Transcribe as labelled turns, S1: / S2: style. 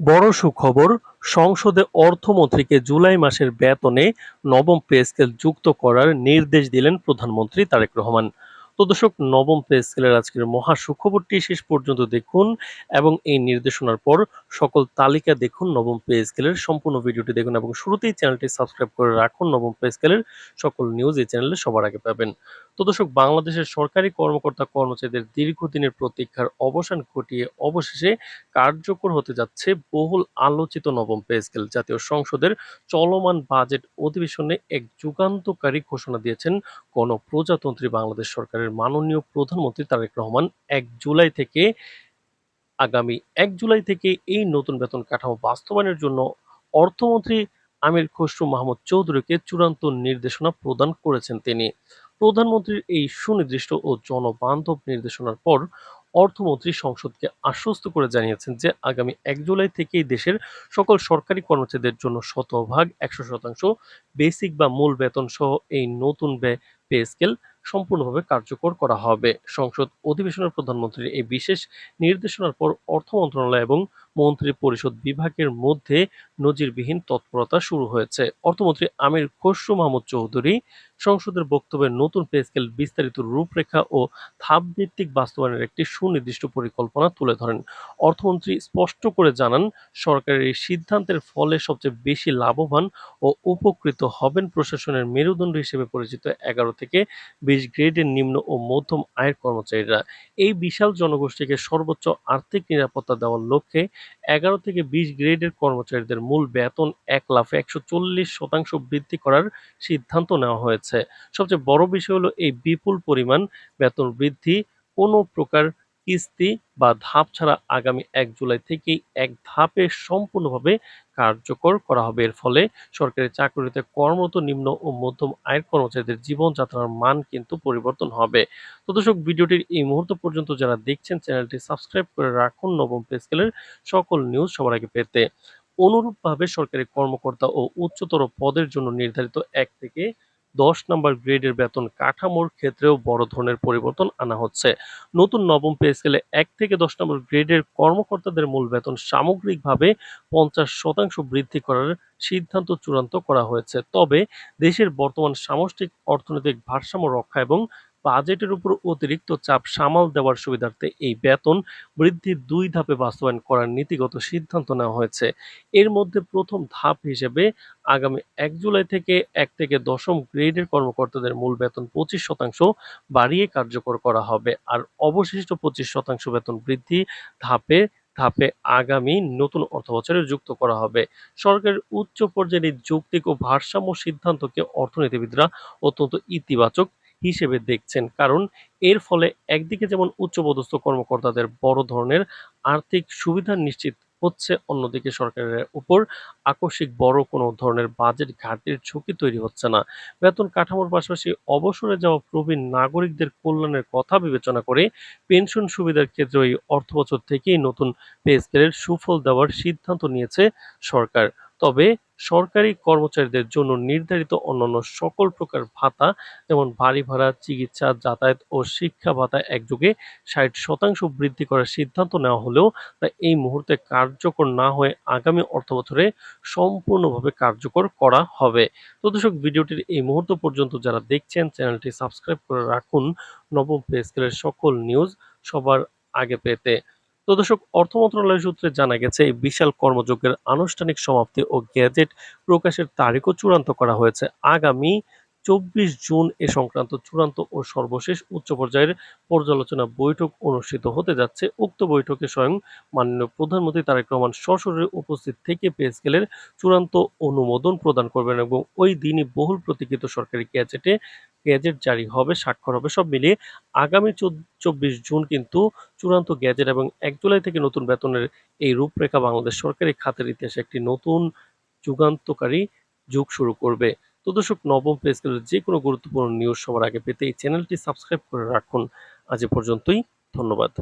S1: বড় সুখবর, সংসদে অর্থমন্ত্রীকে জুলাই মাসের বেতনে নবম পে স্কেল যুক্ত করার নির্দেশ দিলেন প্রধানমন্ত্রী তারেক রহমান। তো দর্শক, নবম পে স্কেলের আজকের মহা সুখবরটি শেষ পর্যন্ত দেখুন এবং এই নির্দেশনার পর সকল তালিকা দেখুন। নবম পে স্কেলের সম্পূর্ণ ভিডিওটি দেখুন এবং শুরুতেই চ্যানেলটি সাবস্ক্রাইব করে রাখুন। নবম পে স্কেলের সকল নিউজ এই চ্যানেলে সবার আগে পাবেন। তো দর্শক, বাংলাদেশের সরকারি কর্মকর্তা কর্মচারীদের দীর্ঘদিনের প্রতীক্ষার অবসান ঘটিয়ে অবশেষে কার্যকর হতে যাচ্ছে বহুল আলোচিত নবম পে স্কেল। জাতীয় সংসদের চলমান বাজেট অধিবেশনে এক যুগান্তকারী ঘোষণা দিয়েছেন গণপ্রজাতন্ত্রী বাংলাদেশ সরকারের মাননীয় প্রধানমন্ত্রী তারেক রহমান। আগামী ১ জুলাই থেকে এই নতুন বেতন কাঠামো বাস্তবায়নের জন্য অর্থমন্ত্রী আমির খসরু মাহমুদ চৌধুরীকে চূড়ান্ত নির্দেশনা প্রদান করেছেন তিনি। প্রধানমন্ত্রীর এই সুনির্দিষ্ট ও জনবান্ধব নির্দেশনার পর অর্থমন্ত্রী সংসদকে আশ্বস্ত করে জানিয়েছেন যে আগামী ১ জুলাই থেকেই দেশের সকল সরকারি কর্মচারীদের জন্য শতভাগ ১০০% বেসিক বা মূল বেতন সহ এই নতুন পে স্কেল সম্পূর্ণভাবে কার্যকর করা হবে। সংসদ অধিবেশনের প্রধানমন্ত্রীর এই বিশেষ নির্দেশনার পর অর্থ মন্ত্রণালয় এবং মন্ত্রী পরিষদ বিভাগের মধ্যে নজিরবিহীন তৎপরতা শুরু হয়েছে। অর্থমন্ত্রী আমির খসরু মাহমুদ চৌধুরী সংসদের বক্তব্যে নতুন পে স্কেল বিস্তারিত রূপরেখা ও ধাপভিত্তিক বাস্তবায়নের একটি সুনির্দিষ্ট পরিকল্পনা তুলে ধরেন। অর্থমন্ত্রী স্পষ্ট করে জানান, সরকারের এই সিদ্ধান্তের ফলে সবচেয়ে বেশি লাভবান ও উপকৃত হবেন প্রশাসনের মেরুদণ্ড হিসেবে পরিচিত ১১ থেকে ২০ গ্রেডের নিম্ন ও মধ্যম আয়ের কর্মচারীরা। এই বিশাল জনগোষ্ঠীকে সর্বোচ্চ আর্থিক নিরাপত্তা দেওয়ার লক্ষ্যে ১১ থেকে ২০ গ্রেডের কর্মচারীদের মূল বেতন ১ লাফে ১৪০% বৃদ্ধি করার সিদ্ধান্ত নেওয়া হয়েছে। সবচেয়ে বড় বিষয় হলো এই বিপুল পরিমাণ বেতন বৃদ্ধি কোনো প্রকার কিস্তি বা ধাপ ছাড়া আগামী ১ জুলাই থেকেই এক ধাপে সম্পূর্ণভাবে কার্যকর করা হবে। এর ফলে সরকারি চাকরিতে কর্মরত নিম্ন ও মধ্যম আয়ের কর্মচারীদের জীবনযাত্রার মান কিন্তু পরিবর্তন হবে। তো দর্শক, ভিডিওটির এই মুহূর্ত পর্যন্ত যারা দেখছেন চ্যানেলটি সাবস্ক্রাইব করে রাখুন নবম পে স্কেলের সকল নিউজ সবার আগে পেতে। অনুরূপভাবে সরকারি কর্মকর্তা ও উচ্চতর পদের জন্য নির্ধারিত ১ থেকে ১০ নম্বর গ্রেডের বেতন কাঠামোর ক্ষেত্রেও বড় ধরনের পরিবর্তন আনা হচ্ছে। নতুন নবম পে স্কেলে ১ থেকে ১০ নম্বর গ্রেডের কর্মকর্তাদের মূল বেতন সামগ্রিকভাবে ৫০% বৃদ্ধি করার সিদ্ধান্ত চূড়ান্ত করা হয়েছে। তবে দেশের বর্তমান সামষ্টিক অর্থনৈতিক ভারসাম্য রক্ষা এবং বাজেটের উপর অতিরিক্ত চাপ সামাল দেওয়ার সুবিধার্থে এই বেতন বৃদ্ধি ২ ধাপে বাস্তবায়ন করার নীতিগত সিদ্ধান্ত নেওয়া হয়েছে। এর মধ্যে প্রথম ধাপ হিসেবে আগামী ১ জুলাই থেকে ১ থেকে ১০ম গ্রেডের কর্মকর্তাদের মূল বেতন ২৫% বাড়িয়ে কার্যকর করা হবে। আর অবশিষ্ট ২৫% বেতন বৃদ্ধি ধাপে ধাপে আগামী নতুন অর্থবছরে যুক্ত করা হবে। সরকারের উচ্চ পর্যায়ের এই যৌক্তিক ও ভারসাম্য সিদ্ধান্তকে অর্থনীতিবিদরা অত্যন্ত ইতিবাচক হিসেবে দেখছেন। কারণ এর ফলে একদিকে যেমন উচ্চপদস্থ কর্মকর্তাদের বড় ধরনের আর্থিক সুবিধা নিশ্চিত হচ্ছে, অন্যদিকে সরকারের উপর আকস্মিক বড় কোনো ধরনের বাজেট ঘাটতির ঝুঁকি তৈরি হচ্ছে না। বেতন কাঠামোর পাশাপাশি অবসরে যাওয়া প্রবীণ নাগরিকদের কল্যাণের কথা বিবেচনা করে পেনশন সুবিধার ক্ষেত্রে এই অর্থবছর থেকেই নতুন পে স্কেলের সুফল দেওয়ার সিদ্ধান্ত নিয়েছে সরকার। তবে সরকারি কর্মচারীদের জন্য নির্ধারিত অন্যান্য সকল প্রকার ভাতা, যেমন বাড়ি ভাড়া, চিকিৎসা, যাতায়াত ও শিক্ষা ভাতা একযোগে ৬০% বৃদ্ধি করার সিদ্ধান্ত নেওয়া হলেও তা এই মুহূর্তে কার্যকর না হয়ে আগামী অর্থবছরে সম্পূর্ণভাবে কার্যকর করা হবে। তো দর্শক, ভিডিওটির এই মুহূর্ত পর্যন্ত যারা দেখছেন চ্যানেলটি সাবস্ক্রাইব করে রাখুন নবম পে স্কেলের সকল নিউজ সবার আগে পেতে। তো দর্শক, অর্থ মন্ত্রণালয় সূত্রে জানা গেছে এই বিশাল কর্মযজ্ঞের আনুষ্ঠানিক সমাপ্তি ও গেজেট প্রকাশের তারিখও চূড়ান্ত করা হয়েছে। আগামী ২৪ জুন এ সংক্রান্ত চূড়ান্ত ও সর্বশেষ উচ্চ পর্যায়ের পর্যালোচনা বৈঠক অনুষ্ঠিত হতে যাচ্ছে। উক্ত বৈঠকে স্বয়ং মাননীয় প্রধানমন্ত্রী তারেক রহমান সশরীরে উপস্থিত থেকে পে স্কেলের চূড়ান্ত অনুমোদন প্রদান করবেন এবং ওই দিনই বহুল প্রতীক্ষিত সরকারি গেজেট জারি হবে, স্বাক্ষর হবে। সব মিলিয়ে আগামী ২৪ জুন কিন্তু চূড়ান্ত গেজেট এবং ১ জুলাই থেকে নতুন বেতনের এই রূপরেখা বাংলাদেশ সরকারি খাতের ইতিহাসে একটি নতুন যুগান্তকারী যুগ শুরু করবে। তো দর্শক, নবম পে স্কেলের যে কোনো গুরুত্বপূর্ণ নিউজ সবার আগে পেতে এই চ্যানেলটি সাবস্ক্রাইব করে রাখুন। আজ এ পর্যন্তই। ধন্যবাদ।